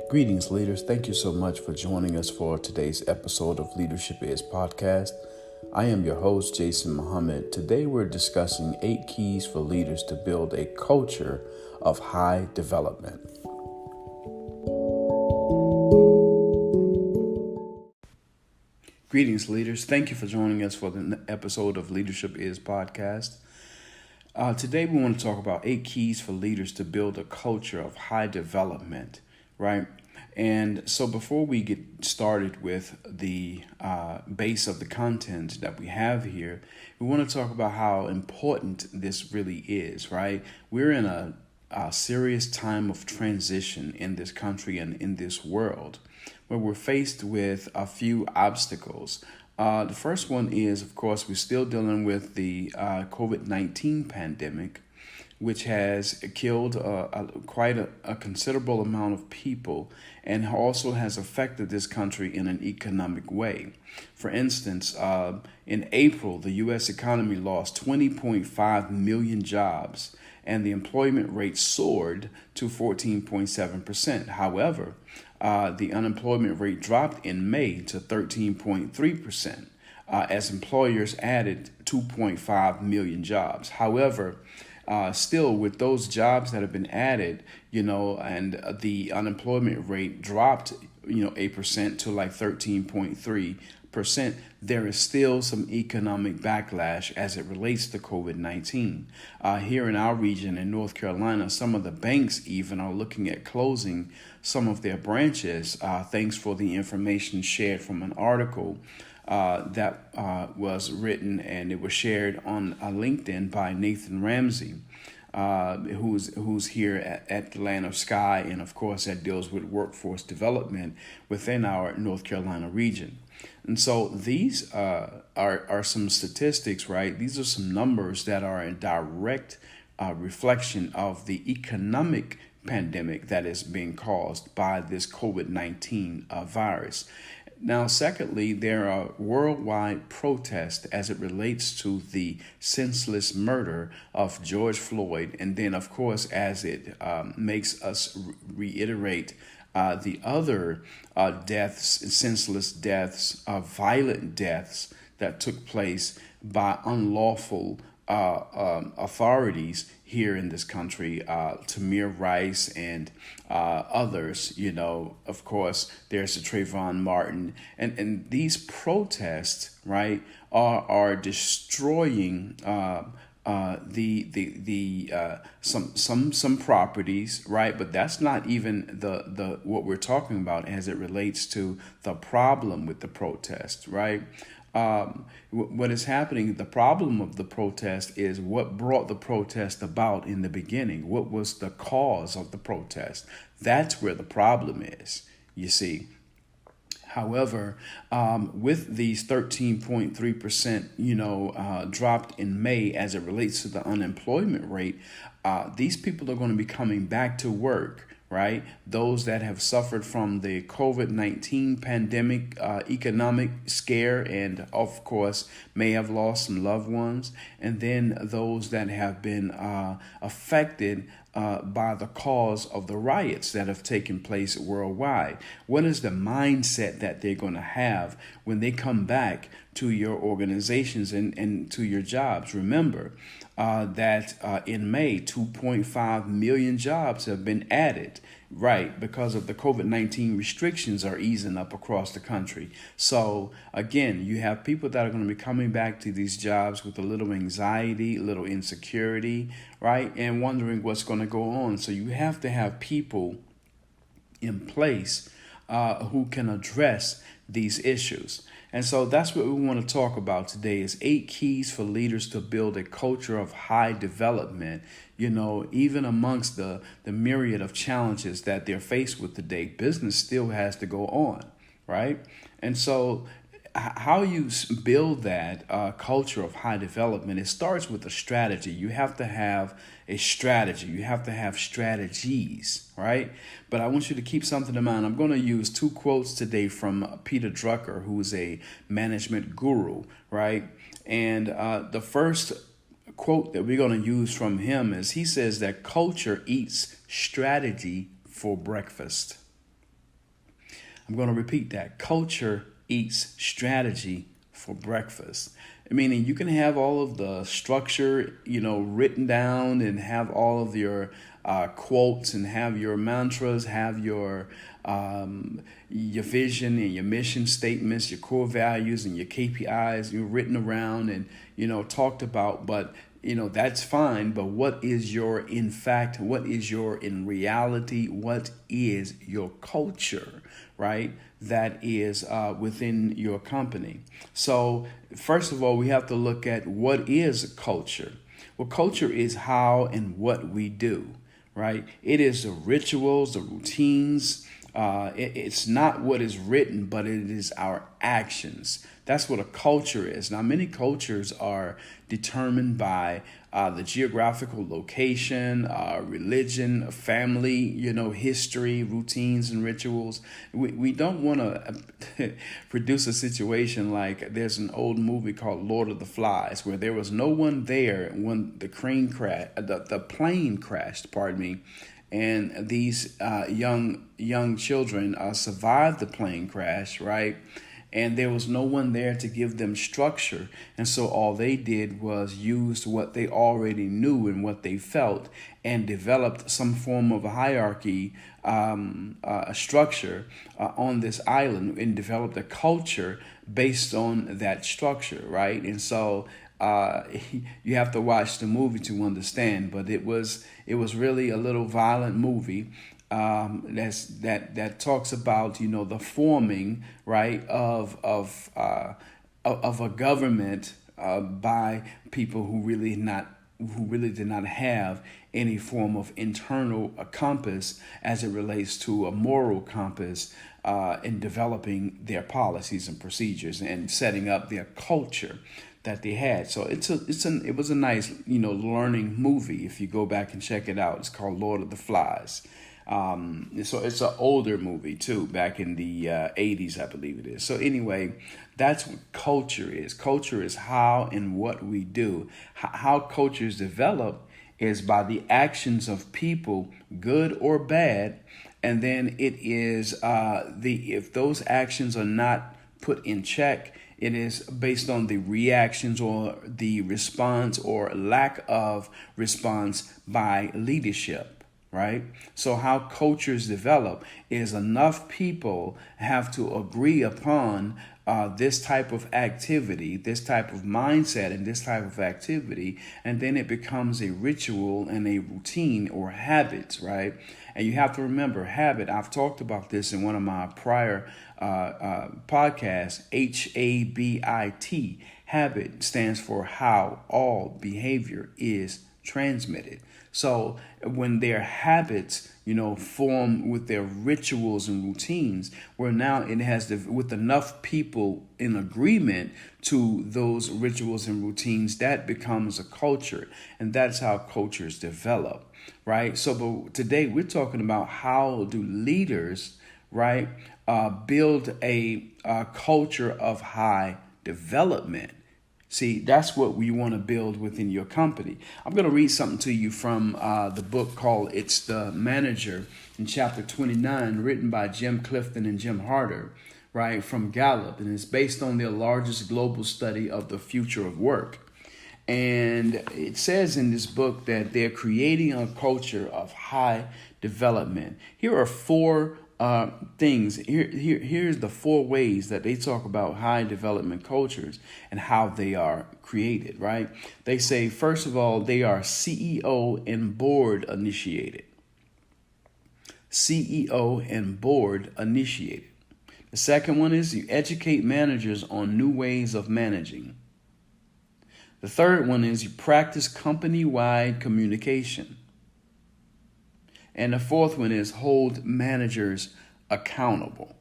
Greetings, leaders. Thank you so much for joining us for today's episode of Leadership Is Podcast. I am your host, Jason Muhammad. Today we're discussing 8 keys for leaders to build a culture of high development. Greetings, leaders. Thank you for joining us for the episode of Leadership Is Podcast. Today we want to talk about 8 keys for leaders to build a culture of high development, right? And so before we get started with the base of the content that we have here, we want to talk about how important this really is, right? We're in a serious time of transition in this country and in this world, where we're faced with a few obstacles. The first one is, of course, we're still dealing with the COVID-19 pandemic, which has killed quite a considerable amount of people and also has affected this country in an economic way. For instance, in April, the U.S. economy lost 20.5 million jobs and the employment rate soared to 14.7%. However, the unemployment rate dropped in May to 13.3%. As employers added 2.5 million jobs. However, still with those jobs that have been added, and the unemployment rate dropped, 8% to like 13.3%, there is still some economic backlash as it relates to COVID-19. Here in our region in North Carolina, some of the banks even are looking at closing some of their branches. Thanks for the information shared from an article that was written, and it was shared on LinkedIn by Nathan Ramsey, who's here at the Land of Sky, and of course that deals with workforce development within our North Carolina region. And so these are some statistics, right? These are some numbers that are a direct reflection of the economic pandemic that is being caused by this COVID-19 virus. Now, secondly, there are worldwide protests as it relates to the senseless murder of George Floyd. And then, of course, as it makes us reiterate the other deaths, senseless deaths, violent deaths that took place by unlawful authorities here in this country, Tamir Rice and others, of course, there's the Trayvon Martin, and these protests, right, are destroying some properties, right? But that's not even the what we're talking about as it relates to the problem with the protest, right? What is happening, the problem of the protest is what brought the protest about in the beginning. What was the cause of the protest? That's where the problem is, you see. However, with these 13.3%, dropped in May as it relates to the unemployment rate, these people are going to be coming back to work. Right? Those that have suffered from the COVID-19 pandemic economic scare and, of course, may have lost some loved ones. And then those that have been affected by the cause of the riots that have taken place worldwide. What is the mindset that they're going to have when they come back to your organizations and to your jobs? Remember that in May, 2.5 million jobs have been added, right, because of the COVID-19 restrictions are easing up across the country. So again, you have people that are going to be coming back to these jobs with a little anxiety, a little insecurity, right, and wondering what's going to go on. So you have to have people in place who can address these issues. And so that's what we want to talk about today is 8 keys for leaders to build a culture of high development, even amongst the myriad of challenges that they're faced with today. Business still has to go on, right? And so how you build that culture of high development, it starts with a strategy. You have to have a strategy. You have to have strategies, right? But I want you to keep something in mind. I'm going to use 2 quotes today from Peter Drucker, who is a management guru, right? And the first quote that we're going to use from him is he says that culture eats strategy for breakfast. I'm going to repeat that. Culture eats strategy for breakfast. Meaning you can have all of the structure, written down and have all of your quotes and have your mantras, have your vision and your mission statements, your core values and your KPIs, written around and, talked about. But, that's fine. But what is in reality, what is your culture, right? That is within your company. So first of all, we have to look at what is culture. Well, culture is how and what we do, right? It is the rituals, the routines. It's not what is written, but it is our actions. That's what a culture is. Now, many cultures are determined by the geographical location, religion, family, history, routines, and rituals. We don't want to produce a situation like there's an old movie called Lord of the Flies, where there was no one there when the plane crashed, and these young children survived the plane crash, right? And there was no one there to give them structure. And so all they did was use what they already knew and what they felt and developed some form of a hierarchy, a structure on this island, and developed a culture based on that structure, right? And so you have to watch the movie to understand, but it was really a little violent movie. That talks about the forming, right, of a government by people who really did not have any form of internal compass as it relates to a moral compass in developing their policies and procedures and setting up their culture that they had. So it was a nice learning movie. If you go back and check it out, it's called Lord of the Flies. So it's an older movie too, back in the 80s, I believe it is. So anyway, that's what culture is. Culture is how and what we do. How cultures develop is by the actions of people, good or bad. And then it is if those actions are not put in check, it is based on the reactions or the response or lack of response by leadership. Right? So how cultures develop is enough people have to agree upon this type of activity, this type of mindset, and this type of activity, and then it becomes a ritual and a routine or habits, right? And you have to remember habit. I've talked about this in one of my prior podcasts. HABIT. Habit stands for how all behavior is transmitted. So when their habits, form with their rituals and routines, where now it has with enough people in agreement to those rituals and routines, that becomes a culture. And that's how cultures develop, right? So but today we're talking about how do leaders, right, build a culture of high development. See, that's what we want to build within your company. I'm going to read something to you from the book called It's the Manager in chapter 29, written by Jim Clifton and Jim Harder, right, from Gallup. And it's based on their largest global study of the future of work. And it says in this book that they're creating a culture of high development. Here are four things. Here's the four ways that they talk about high development cultures and how they are created, right? They say, first of all, they are CEO and board initiated. CEO and board initiated. The second one is you educate managers on new ways of managing. The third one is you practice company-wide communication. And the fourth one is hold managers accountable,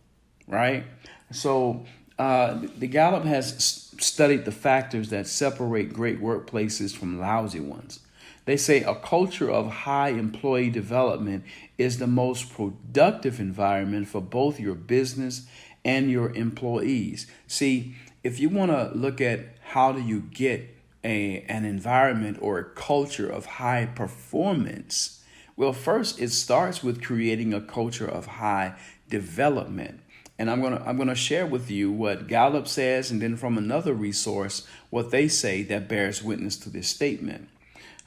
right? So the Gallup has studied the factors that separate great workplaces from lousy ones. They say a culture of high employee development is the most productive environment for both your business and your employees. See, if you want to look at how do you get an environment or a culture of high performance, well, first, it starts with creating a culture of high development. And I'm gonna share with you what Gallup says, and then from another resource what they say that bears witness to this statement.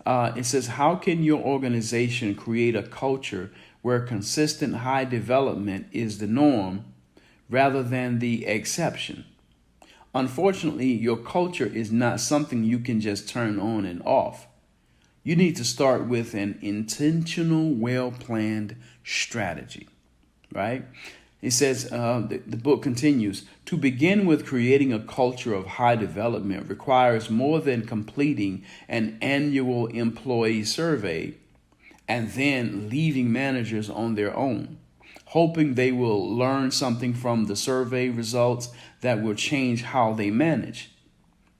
It says, how can your organization create a culture where consistent high development is the norm rather than the exception? Unfortunately, your culture is not something you can just turn on and off. You need to start with an intentional, well-planned strategy, right? It says, the book continues, to begin with, creating a culture of high development requires more than completing an annual employee survey and then leaving managers on their own, hoping they will learn something from the survey results that will change how they manage.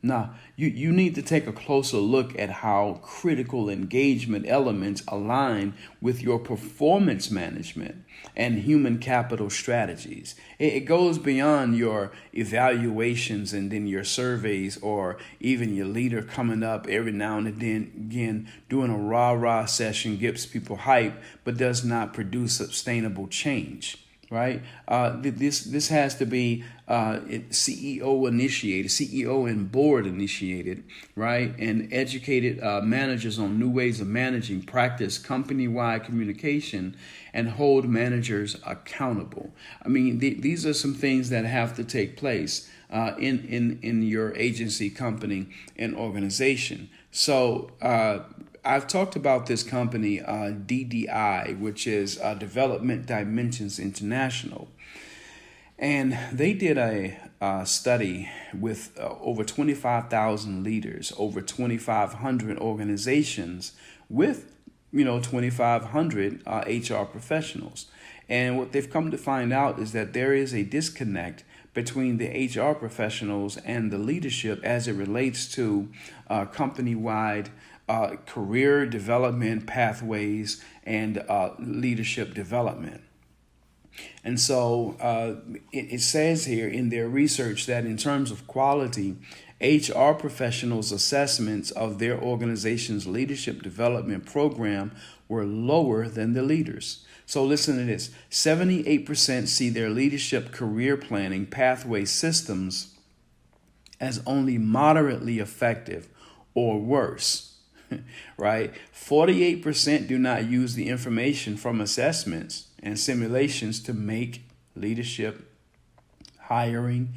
Now, you need to take a closer look at how critical engagement elements align with your performance management and human capital strategies. It goes beyond your evaluations and then your surveys, or even your leader coming up every now and then again doing a rah-rah session, gets people hype, but does not produce sustainable change. Right? This has to be CEO initiated, CEO and board initiated, right? And educated managers on new ways of managing, practice company-wide communication, and hold managers accountable. I mean, these are some things that have to take place in your agency, company, and organization. So I've talked about this company, DDI, which is Development Dimensions International. And they did a study with over 25,000 leaders, over 2,500 organizations with, 2,500 HR professionals. And what they've come to find out is that there is a disconnect between the HR professionals and the leadership as it relates to company-wide career development pathways and leadership development. And so it says here in their research that in terms of quality, HR professionals' assessments of their organization's leadership development program were lower than the leaders. So listen to this. 78% see their leadership career planning pathway systems as only moderately effective or worse. Right? 48% do not use the information from assessments and simulations to make leadership, hiring,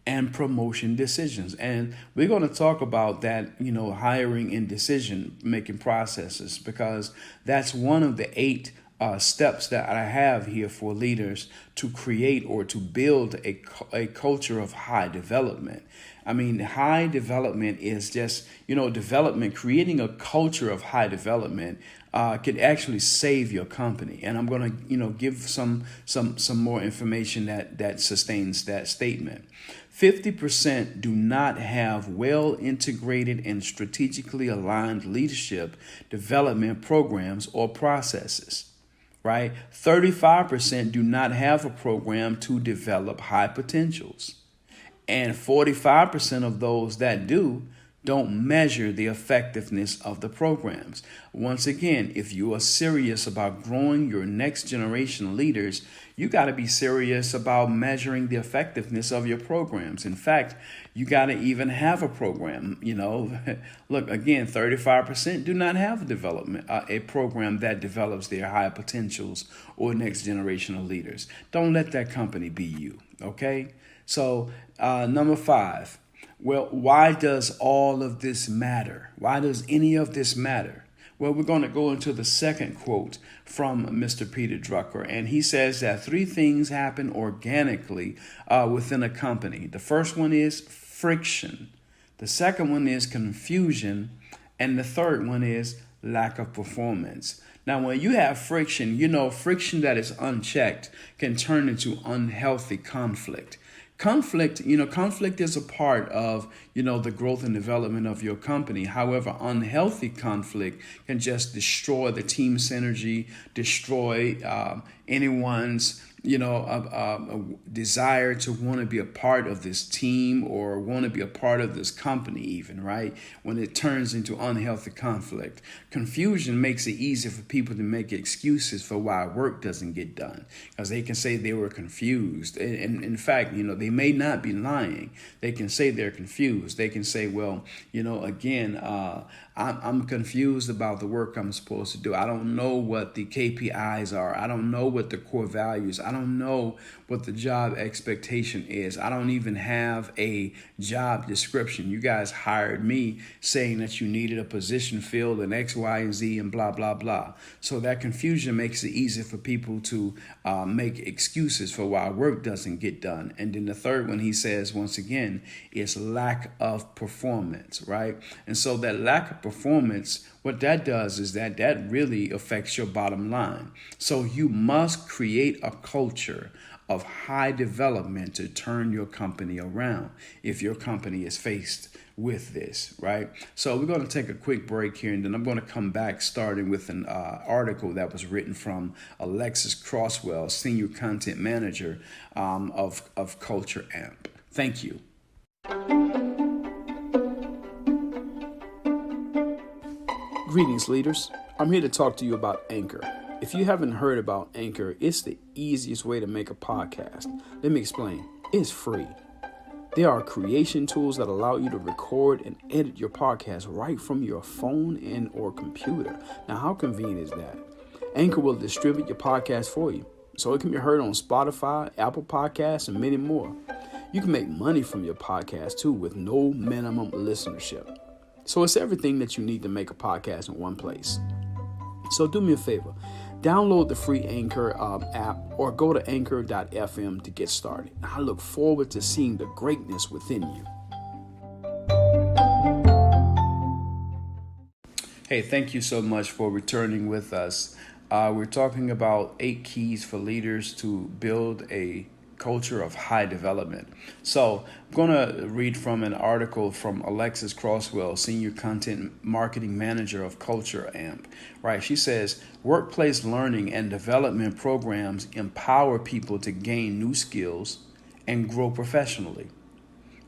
and promotion decisions. And we're going to talk about that, hiring and decision making processes, because that's one of the 8 steps that I have here for leaders to create or to build a culture of high development. I mean, high development is just, development, creating a culture of high development could actually save your company. And I'm going to, give some more information that sustains that statement. 50% do not have well integrated and strategically aligned leadership development programs or processes. Right? 35% do not have a program to develop high potentials. And 45% of those that do don't measure the effectiveness of the programs. Once again, if you are serious about growing your next generation leaders, you got to be serious about measuring the effectiveness of your programs. In fact, you got to even have a program. Look, again, 35% do not have a program that develops their high potentials or next generation of leaders. Don't let that company be you. Okay. So number 5. Well, why does all of this matter? Why does any of this matter? Well, we're going to go into the second quote from Mr. Peter Drucker, and he says that 3 things happen organically within a company. The first one is friction. The second one is confusion. And the third one is lack of performance. Now, when you have friction, friction that is unchecked can turn into unhealthy conflict. Conflict is a part of, the growth and development of your company. However, unhealthy conflict can just destroy the team synergy, destroy anyone's, a desire to want to be a part of this team or want to be a part of this company even, right? When it turns into unhealthy conflict. Confusion makes it easy for people to make excuses for why work doesn't get done because they can say they were confused. And in fact, they may not be lying. They can say they're confused. They can say, well, again, I'm confused about the work I'm supposed to do. I don't know what the KPIs are. I don't know what the core values. I don't know what the job expectation is. I don't even have a job description. You guys hired me saying that you needed a position filled in X, Y, and Z and blah, blah, blah. So that confusion makes it easy for people to make excuses for why work doesn't get done. And then the third one, he says, once again, is lack of performance, right? And so that lack of performance, what that does is that really affects your bottom line. So you must create a culture of high development to turn your company around if your company is faced with this, right? So we're going to take a quick break here, and then I'm going to come back starting with an article that was written from Alexis Crosswell, Senior Content Manager of Culture Amp. Thank you. Greetings, leaders. I'm here to talk to you about Anchor. If you haven't heard about Anchor, it's the easiest way to make a podcast. Let me explain. It's free. There are creation tools that allow you to record and edit your podcast right from your phone and or computer. Now, how convenient is that? Anchor will distribute your podcast for you, so it can be heard on Spotify, Apple Podcasts, and many more. You can make money from your podcast, too, with no minimum listenership. So it's everything that you need to make a podcast in one place. So do me a favor. Download the free Anchor app or go to anchor.fm to get started. I look forward to seeing the greatness within you. Hey, thank you so much for returning with us. We're talking about 8 keys for leaders to build a culture of high development. So I'm going to read from an article from Alexis Crosswell, Senior Content Marketing Manager of Culture Amp. Right. She says, workplace learning and development programs empower people to gain new skills and grow professionally.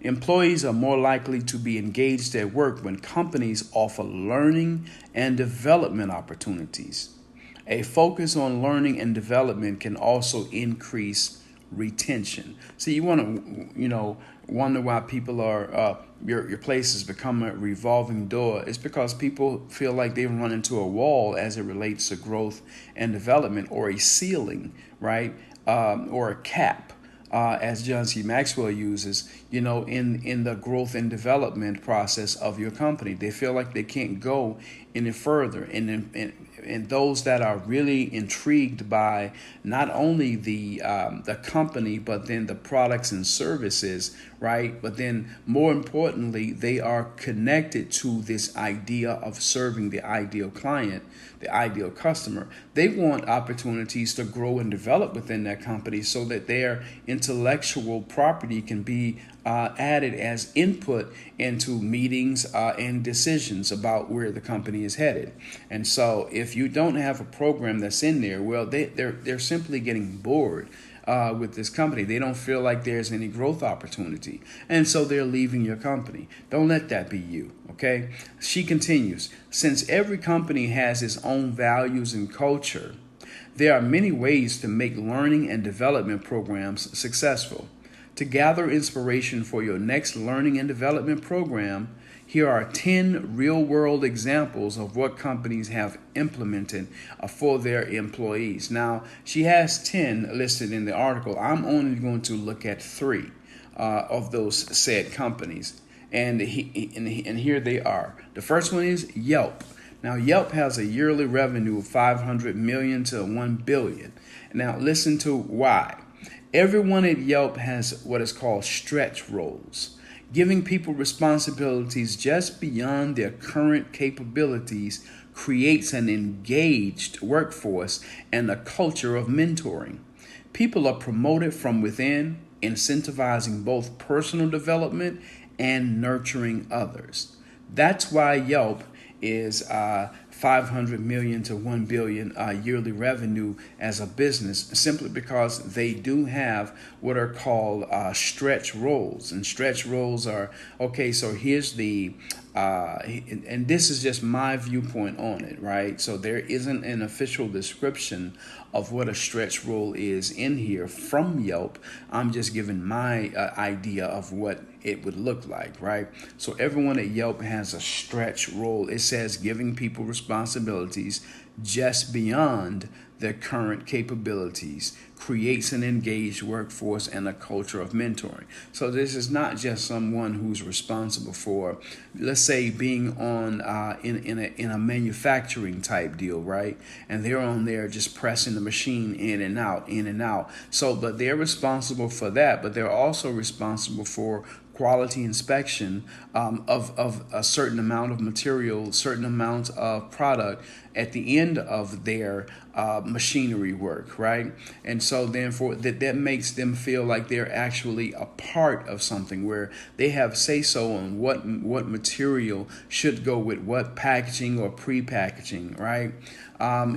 Employees are more likely to be engaged at work when companies offer learning and development opportunities. A focus on learning and development can also increase retention. See, you want to, wonder why people are, your place has become a revolving door. It's because people feel like they've run into a wall as it relates to growth and development, or a ceiling, right? Or a cap, as John C. Maxwell uses, in the growth and development process of your company. They feel like they can't go any further. And those that are really intrigued by not only the company, but then the products and services, right? But then more importantly, they are connected to this idea of serving the ideal client, the ideal customer. They want opportunities to grow and develop within that company so that their intellectual property can be added as input into meetings and decisions about where the company is headed. And so if you don't have a program that's in there, well, they're simply getting bored with this company. They don't feel like there's any growth opportunity. And so they're leaving your company. Don't let that be you. Okay. She continues, since every company has its own values and culture, there are many ways to make learning and development programs successful. To gather inspiration for your next learning and development program, here are 10 real-world examples of what companies have implemented for their employees. Now, she has 10 listed in the article. I'm only going to look at 3 of those said companies. And here they are. The first one is Yelp. Now, Yelp has a yearly revenue of $500 million to $1 billion. Now, listen to why. Everyone at Yelp has what is called stretch roles, giving people responsibilities just beyond their current capabilities creates an engaged workforce and a culture of mentoring. People are promoted from within, incentivizing both personal development and nurturing others. That's why Yelp is 500 million to 1 billion yearly revenue as a business, simply because they do have what are called stretch roles. And stretch roles are, okay, so here's the and this is just my viewpoint on it, right? So there isn't an official description of what a stretch role is in here from Yelp. I'm just giving my idea of what it would look like, right? So everyone at Yelp has a stretch role. It says giving people responsibilities just beyond their current capabilities, creates an engaged workforce and a culture of mentoring. So this is not just someone who's responsible for, let's say, being on in a manufacturing type deal, right? And they're on there just pressing the machine in and out, in and out. So, but they're responsible for that, but they're also responsible for quality inspection of a certain amount of material, certain amount of product at the end of their machinery work, right? And so therefore that makes them feel like they're actually a part of something, where they have say-so on what material should go with what packaging or pre-packaging, right?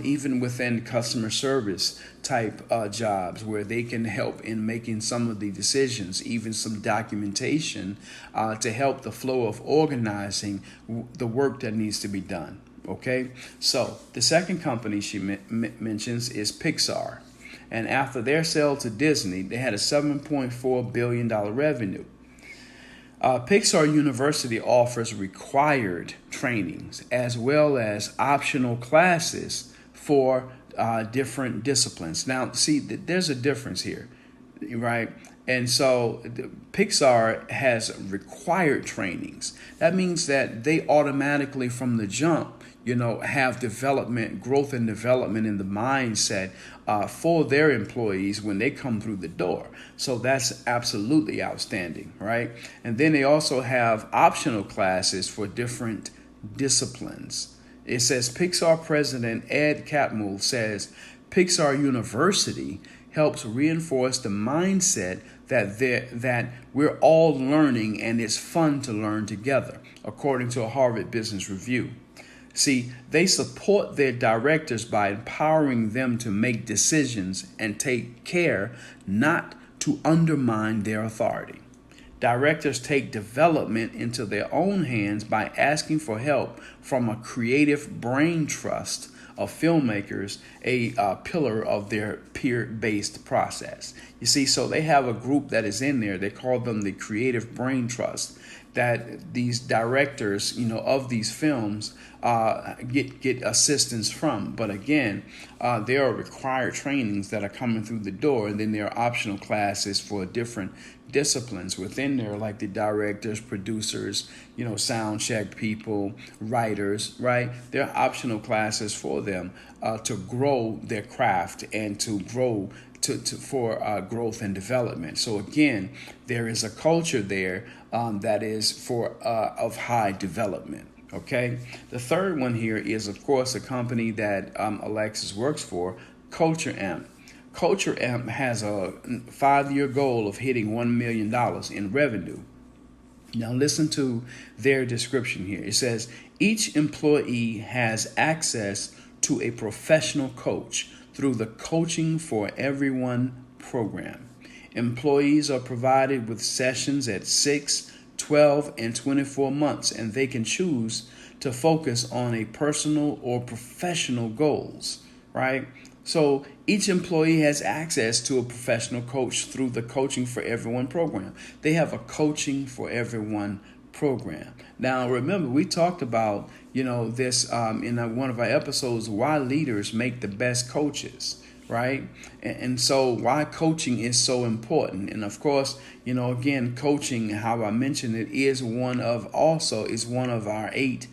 Even within customer service type jobs, where they can help in making some of the decisions, even some documentation to help the flow of organizing the work that needs to be done. Okay, so the second company she mentions is Pixar. And after their sale to Disney, they had a $7.4 billion revenue. Pixar University offers required trainings as well as optional classes for different disciplines. Now, see, there's a difference here, right? And so Pixar has required trainings. That means that they automatically from the jump, have development, growth and development in the mindset for their employees when they come through the door. So that's absolutely outstanding, right? And then they also have optional classes for different disciplines. It says Pixar president Ed Catmull says Pixar University helps reinforce the mindset that we're all learning and it's fun to learn together, according to a Harvard Business Review. See, they support their directors by empowering them to make decisions and take care not to undermine their authority. Directors take development into their own hands by asking for help from a creative brain trust of filmmakers, a pillar of their peer-based process. You see, so they have a group that is in there. They call them the Creative Brain Trust, that these directors, of these films get assistance from. But again, there are required trainings that are coming through the door, and then there are optional classes for different disciplines within there, like the directors, producers, sound check people, writers, right? There are optional classes for them to grow their craft and to grow for growth and development. So again, there is a culture there that is for of high development. Okay. The third one here is, of course, a company that Alexis works for, Culture Amp. Culture Amp has a 5-year goal of hitting $1 million in revenue. Now listen to their description here. It says each employee has access to a professional coach through the Coaching for Everyone program. Employees are provided with sessions at 6, 12, and 24 months, and they can choose to focus on a personal or professional goals, right? So each employee has access to a professional coach through the Coaching for Everyone program. They have a Coaching for Everyone program. Now, remember, we talked about, this in one of our episodes, why leaders make the best coaches, right? And so why coaching is so important. And of course, again, coaching, how I mentioned it, is one of our 8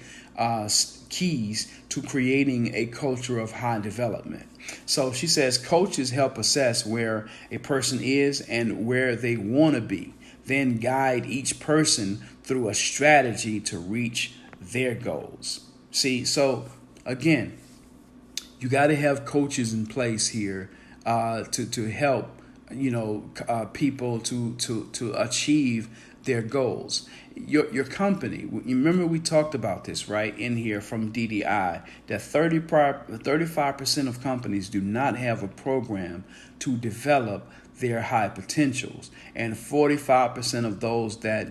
keys to creating a culture of high development. So she says coaches help assess where a person is and where they want to be, then guide each person through a strategy to reach their goals. See, so again, you got to have coaches in place here to help people to achieve their goals. Your company, you remember we talked about this, right, in here from DDI, that 35% of companies do not have a program to develop their high potentials. And 45% of those that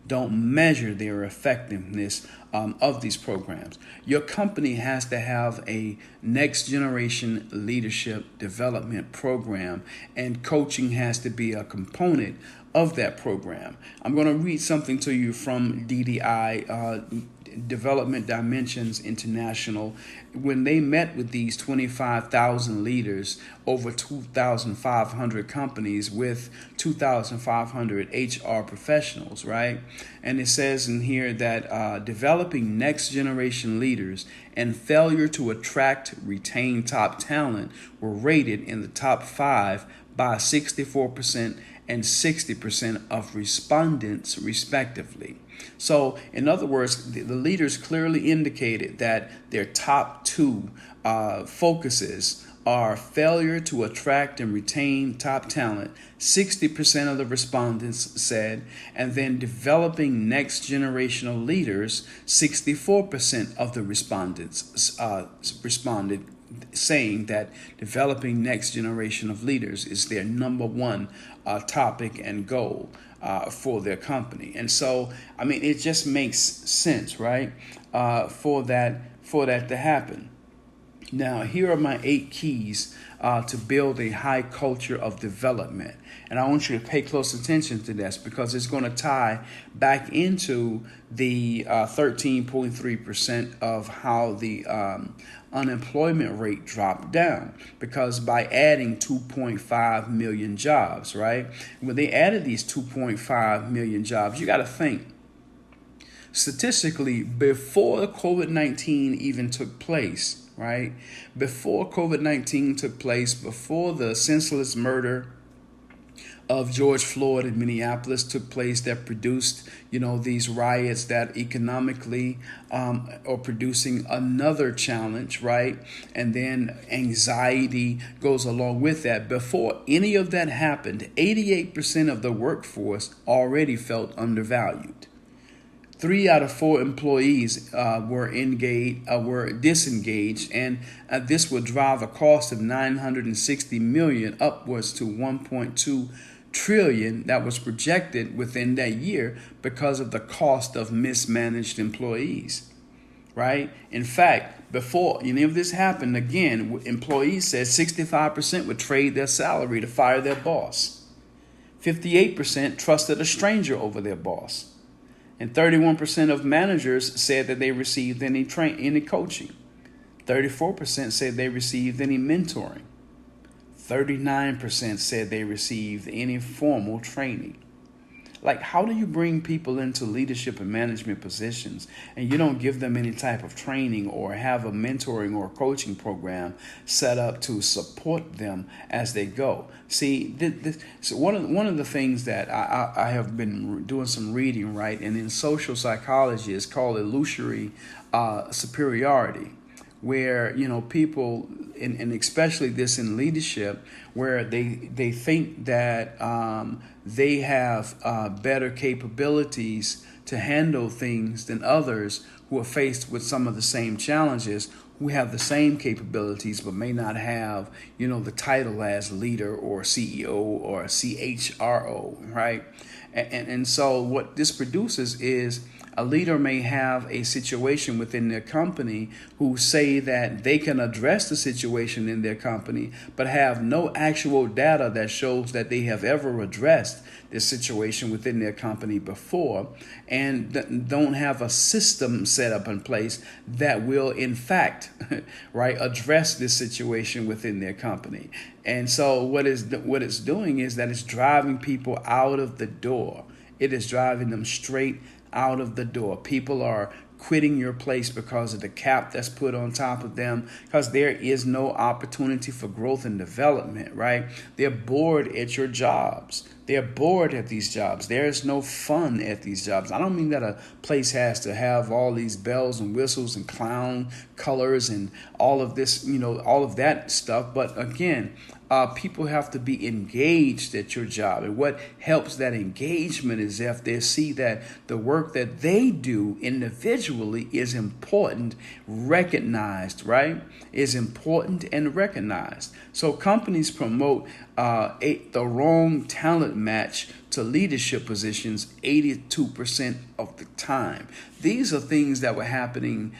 don't measure their effectiveness of these programs. Your company has to have a next generation leadership development program, and coaching has to be a component of that program. I'm going to read something to you from DDI, Development Dimensions International. When they met with these 25,000 leaders over 2,500 companies with 2,500 HR professionals, right? And it says in here that developing next generation leaders and failure to attract, retain top talent were rated in the top 5 by 64% and 60% of respondents, respectively. So, in other words, the leaders clearly indicated that their top 2 focuses are failure to attract and retain top talent, 60% of the respondents said, and then developing next generational leaders, 64% of the respondents responded, saying that developing next generation of leaders is their number one topic and goal for their company. And so, I mean, it just makes sense, right, for that to happen. Now, here are my 8 keys to build a high culture of development. And I want you to pay close attention to this because it's going to tie back into the 13.3% of how the unemployment rate dropped down, because by adding 2.5 million jobs, right? When they added these 2.5 million jobs, you got to think, statistically, before COVID-19 even took place, right? Before COVID-19 took place, before the senseless murder of George Floyd in Minneapolis took place that produced, these riots that economically are producing another challenge, right? And then anxiety goes along with that. Before any of that happened, 88% of the workforce already felt undervalued. 3 out of 4 employees were disengaged, and this would drive a cost of $960 million upwards to $1.2 trillion that was projected within that year because of the cost of mismanaged employees. Right? In fact, before any of this happened, again, employees said 65% would trade their salary to fire their boss. 58% trusted a stranger over their boss. And 31% of managers said that they received any coaching. 34% said they received any mentoring. 39% said they received any formal training. Like, how do you bring people into leadership and management positions and you don't give them any type of training or have a mentoring or coaching program set up to support them as they go? See, so one of the things that I have been doing some reading, right, and in social psychology is called illusory superiority, where people, and especially this in leadership, where they think that they have better capabilities to handle things than others who are faced with some of the same challenges, who have the same capabilities but may not have the title as leader or CEO or CHRO, right? And so what this produces is a leader may have a situation within their company who say that they can address the situation in their company, but have no actual data that shows that they have ever addressed this situation within their company before, and don't have a system set up in place that will, in fact, right, address this situation within their company. And so what it's doing is that it's driving people out of the door. It is driving them straight out of the door. People are quitting your place because of the cap that's put on top of them, because there is no opportunity for growth and development, right? They're bored at your jobs. They're bored at these jobs. There is no fun at these jobs. I don't mean that a place has to have all these bells and whistles and clown colors and all of this, all of that stuff. But again, people have to be engaged at your job. And what helps that engagement is if they see that the work that they do individually is important, recognized, right? Is important and recognized. So companies promote the wrong talent match to leadership positions 82% of the time. These are things that were happening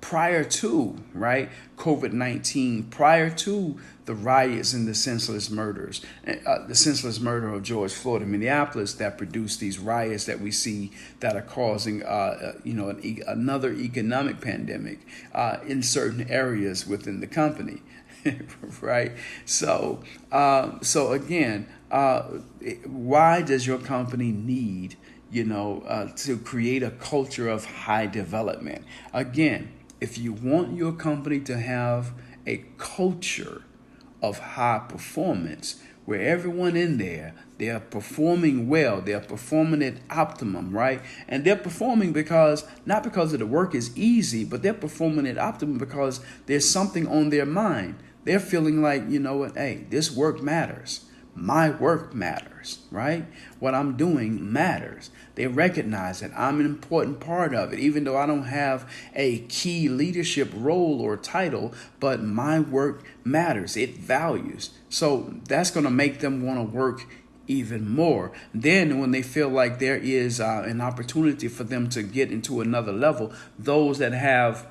prior to, right, COVID-19, prior to the riots and the senseless murders, the senseless murder of George Floyd in Minneapolis that produced these riots that we see that are causing, another economic pandemic in certain areas within the company. Right. So again, why does your company need, to create a culture of high development? Again, if you want your company to have a culture of high performance, where everyone in there, they're performing well, they're performing at optimum, right? And they're performing not because of the work is easy, but they're performing at optimum because there's something on their mind. They're feeling like, hey, this work matters. My work matters, right? What I'm doing matters. They recognize that I'm an important part of it, even though I don't have a key leadership role or title, but my work matters. It values. So that's going to make them want to work even more. Then when they feel like there is an opportunity for them to get into another level, those that have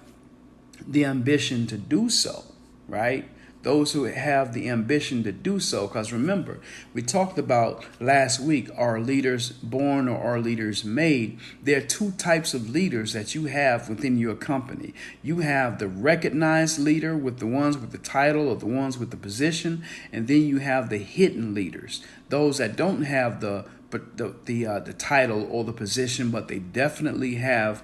the ambition to do so, right? Those who have the ambition to do so. Because remember, we talked about last week, are leaders born or are leaders made? There are two types of leaders that you have within your company. You have the recognized leader, with the ones with the title or the ones with the position. And then you have the hidden leaders, those that don't have the title or the position, but they definitely have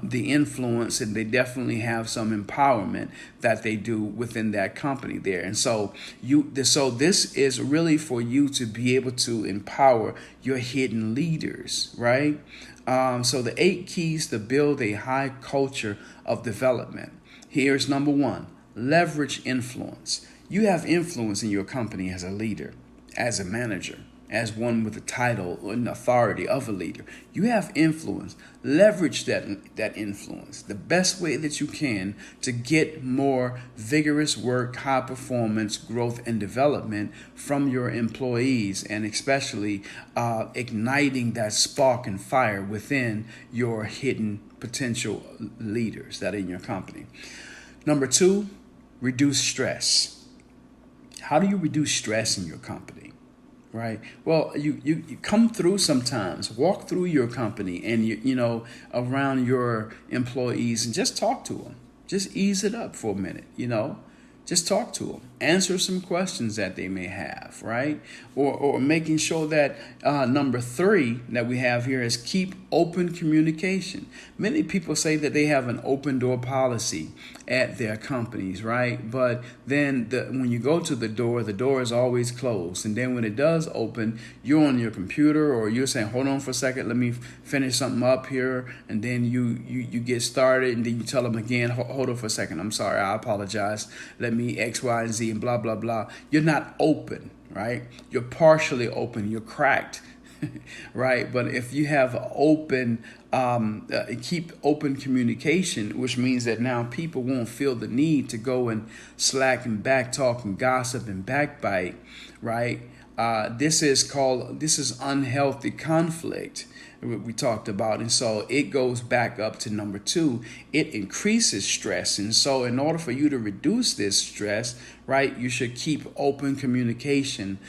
the influence, and they definitely have some empowerment that they do within that company there. And so this is really for you to be able to empower your hidden leaders, right? So the 8 keys to build a high culture of development. Here's number 1: leverage influence. You have influence in your company as a leader, as a manager, as one with the title and authority of a leader. You have influence. Leverage that influence the best way that you can to get more vigorous work, high performance, growth, and development from your employees, and especially igniting that spark and fire within your hidden potential leaders that are in your company. Number 2, reduce stress. How do you reduce stress in your company? Right. Well, you come through sometimes, walk through your company and around your employees and just talk to them. Just ease it up for a minute, Just talk to them. Answer some questions that they may have, right? Or making sure that number 3 that we have here is keep open communication. Many people say that they have an open door policy at their companies, right? But then when you go to the door is always closed. And then when it does open, you're on your computer or you're saying, hold on for a second, let me finish something up here. And then you get started, and then you tell them again, hold on for a second, I'm sorry, I apologize. Let me X, Y, and Z and blah, blah, blah. You're not open, right? You're partially open. You're cracked, right? But if you have open, keep open communication, which means that now people won't feel the need to go and slack and back talk and gossip and backbite, right? This is unhealthy conflict we talked about. And so it goes back up to number 2. It increases stress. And so in order for you to reduce this stress, right, you should keep open communication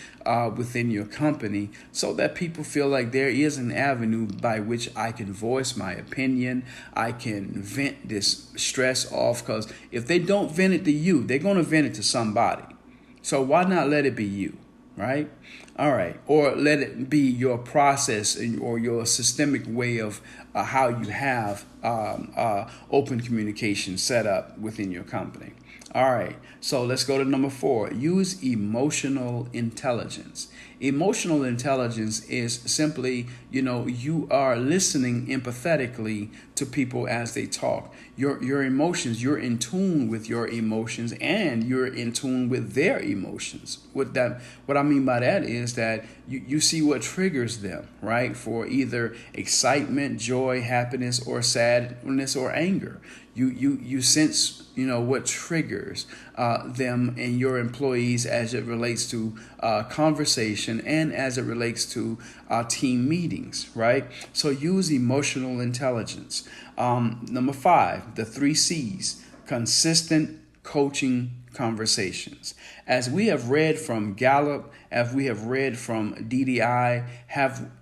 within your company so that people feel like there is an avenue by which I can voice my opinion. I can vent this stress off, because if they don't vent it to you, they're going to vent it to somebody. So why not let it be you? Right? All right. Or let it be your process or your systemic way of how you have open communication set up within your company. All right. So let's go to number 4. Use emotional intelligence. Emotional intelligence is simply, you are listening empathetically to people as they talk. Your emotions, you're in tune with your emotions and you're in tune with their emotions. What I mean by that is that you see what triggers them, right? For either excitement, joy, happiness, or sadness or anger. You sense what triggers them and your employees as it relates to conversation and as it relates to team meetings, right? So use emotional intelligence. Number 5, the 3 C's: consistent coaching conversations. As we have read from Gallup, as we have read from DDI,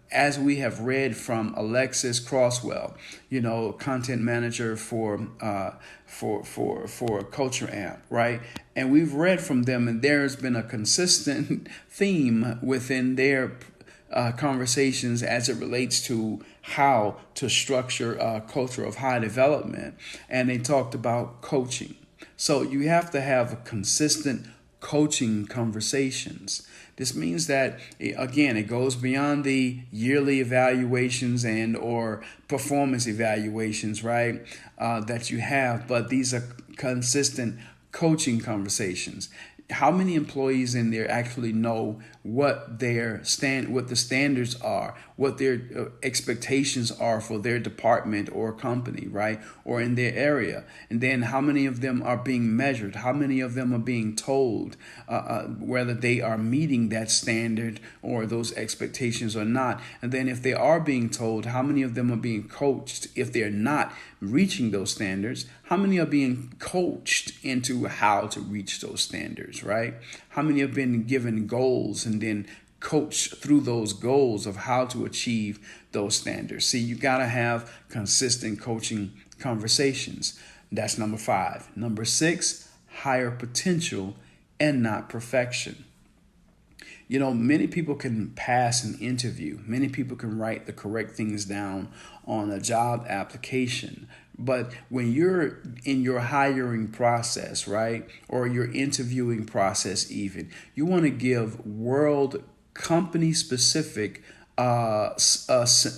as we have read from Alexis Crosswell, content manager for Culture Amp, right? And we've read from them, and there's been a consistent theme within their conversations as it relates to how to structure a culture of high development. And they talked about coaching. So you have to have consistent coaching conversations. This means that, again, it goes beyond the yearly evaluations and or performance evaluations, right, that you have. But these are consistent coaching conversations. How many employees in there actually know what the standards are, what their expectations are for their department or company, right? Or in their area. And then how many of them are being measured? How many of them are being told whether they are meeting that standard or those expectations or not? And then if they are being told, how many of them are being coached if they're not reaching those standards? How many are being coached into how to reach those standards, right? How many have been given goals and then coached through those goals of how to achieve those standards? See, you got to have consistent coaching conversations. That's number 5. Number 6, higher potential and not perfection. Many people can pass an interview. Many people can write the correct things down on a job application. But when you're in your hiring process, right, or your interviewing process even, you want to give world company-specific,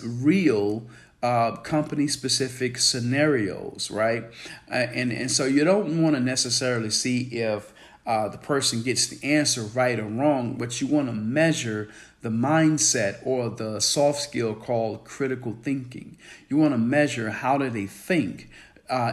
real company-specific scenarios, right? And so you don't want to necessarily see if the person gets the answer right or wrong, but you want to measure the mindset or the soft skill called critical thinking. You want to measure how do they think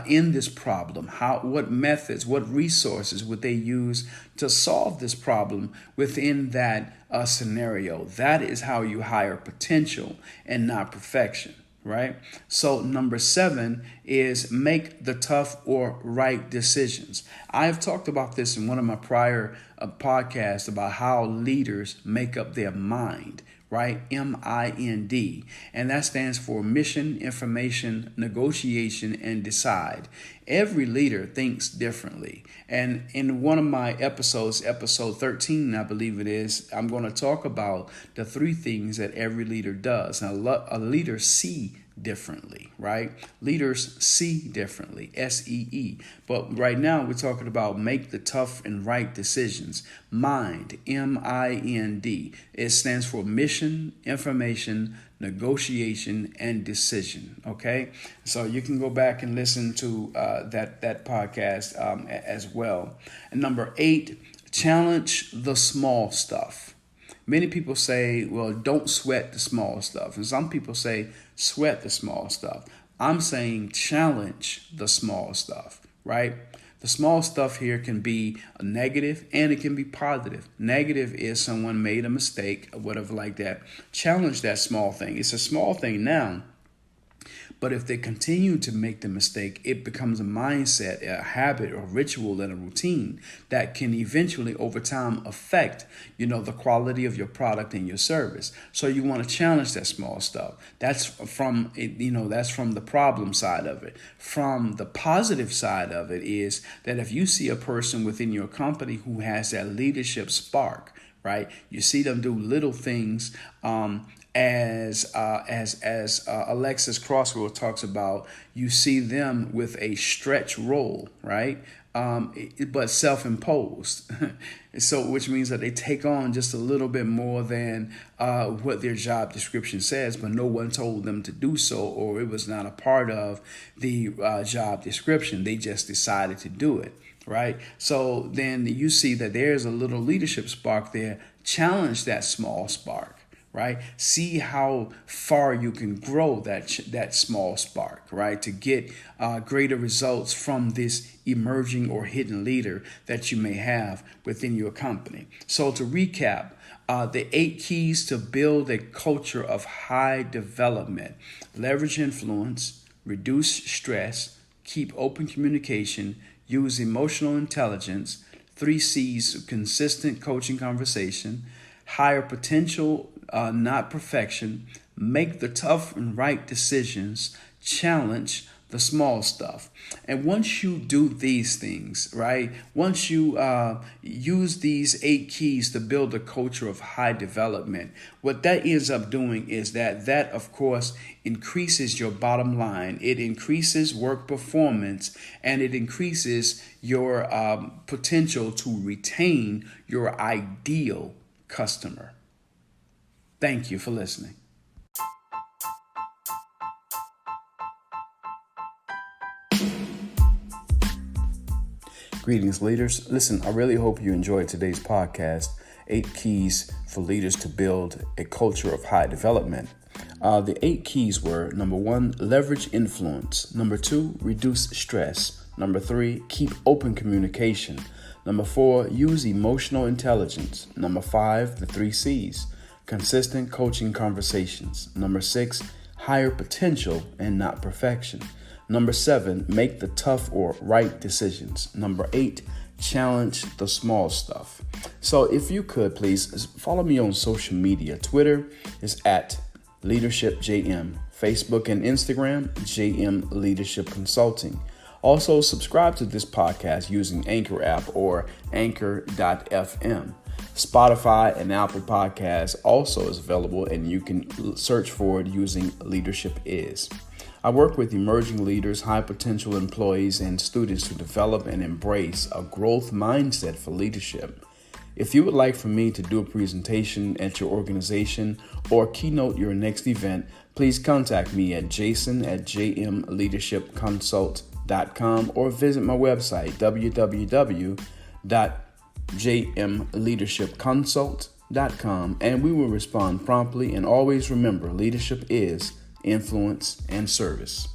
in this problem, what methods, what resources would they use to solve this problem within that scenario. That is how you hire potential and not perfection. Right? So number 7 is make the tough or right decisions. I've talked about this in one of my prior podcasts about how leaders make up their mind, right? MIND. And that stands for mission, information, negotiation, and decide. Every leader thinks differently. And in one of my episodes, episode 13, I believe it is, I'm going to talk about the 3 things that every leader does. Now, a leader sees differently, right? Leaders see differently, SEE. But right now we're talking about make the tough and right decisions. MIND, MIND. It stands for mission, information, negotiation, and decision. Okay, so you can go back and listen to that podcast as well. And number 8, challenge the small stuff. Many people say, well, don't sweat the small stuff. And some people say, sweat the small stuff. I'm saying challenge the small stuff, right? The small stuff here can be a negative and it can be positive. Negative is someone made a mistake or whatever like that. Challenge that small thing. It's a small thing now. But if they continue to make the mistake, it becomes a mindset, a habit, or ritual, and a routine that can eventually, over time, affect, the quality of your product and your service. So you want to challenge that small stuff. That's from the problem side of it. From the positive side of it is that if you see a person within your company who has that leadership spark, right? You see them do little things, as Alexis Crosswell talks about. You see them with a stretch role, right? But self-imposed. So, which means that they take on just a little bit more than what their job description says, but no one told them to do so, or it was not a part of the job description. They just decided to do it, right? So then you see that there's a little leadership spark there. Challenge that small spark. Right? See how far you can grow that small spark, right? To get greater results from this emerging or hidden leader that you may have within your company. So to recap, the 8 keys to build a culture of high development: leverage influence, reduce stress, keep open communication, use emotional intelligence, 3 C's, consistent coaching conversation, higher potential, not perfection, make the tough and right decisions, challenge the small stuff. And once you do these things, right, once you use these 8 keys to build a culture of high development, what that ends up doing is that of course increases your bottom line. It increases work performance, and it increases your potential to retain your ideal customer. Thank you for listening. Greetings, leaders. Listen, I really hope you enjoyed today's podcast, 8 Keys for Leaders to Build a Culture of High Development. The 8 keys were: number 1, leverage influence; number 2, reduce stress; number 3, keep open communication; number 4, use emotional intelligence; number 5, the 3 C's, consistent coaching conversations; number 6, higher potential and not perfection; number 7, make the tough or right decisions; number 8, challenge the small stuff. So if you could, please follow me on social media. Twitter is at LeadershipJM. Facebook and Instagram, JM Leadership Consulting. Also, subscribe to this podcast using Anchor app or Anchor.fm. Spotify and Apple Podcasts also is available, and you can search for it using Leadership Is. I work with emerging leaders, high potential employees, and students to develop and embrace a growth mindset for leadership. If you would like for me to do a presentation at your organization or keynote your next event, please contact me at jason@jmleadershipconsult.com or visit my website, www.jmleadershipconsult.com, and we will respond promptly. And always remember, leadership is influence and service.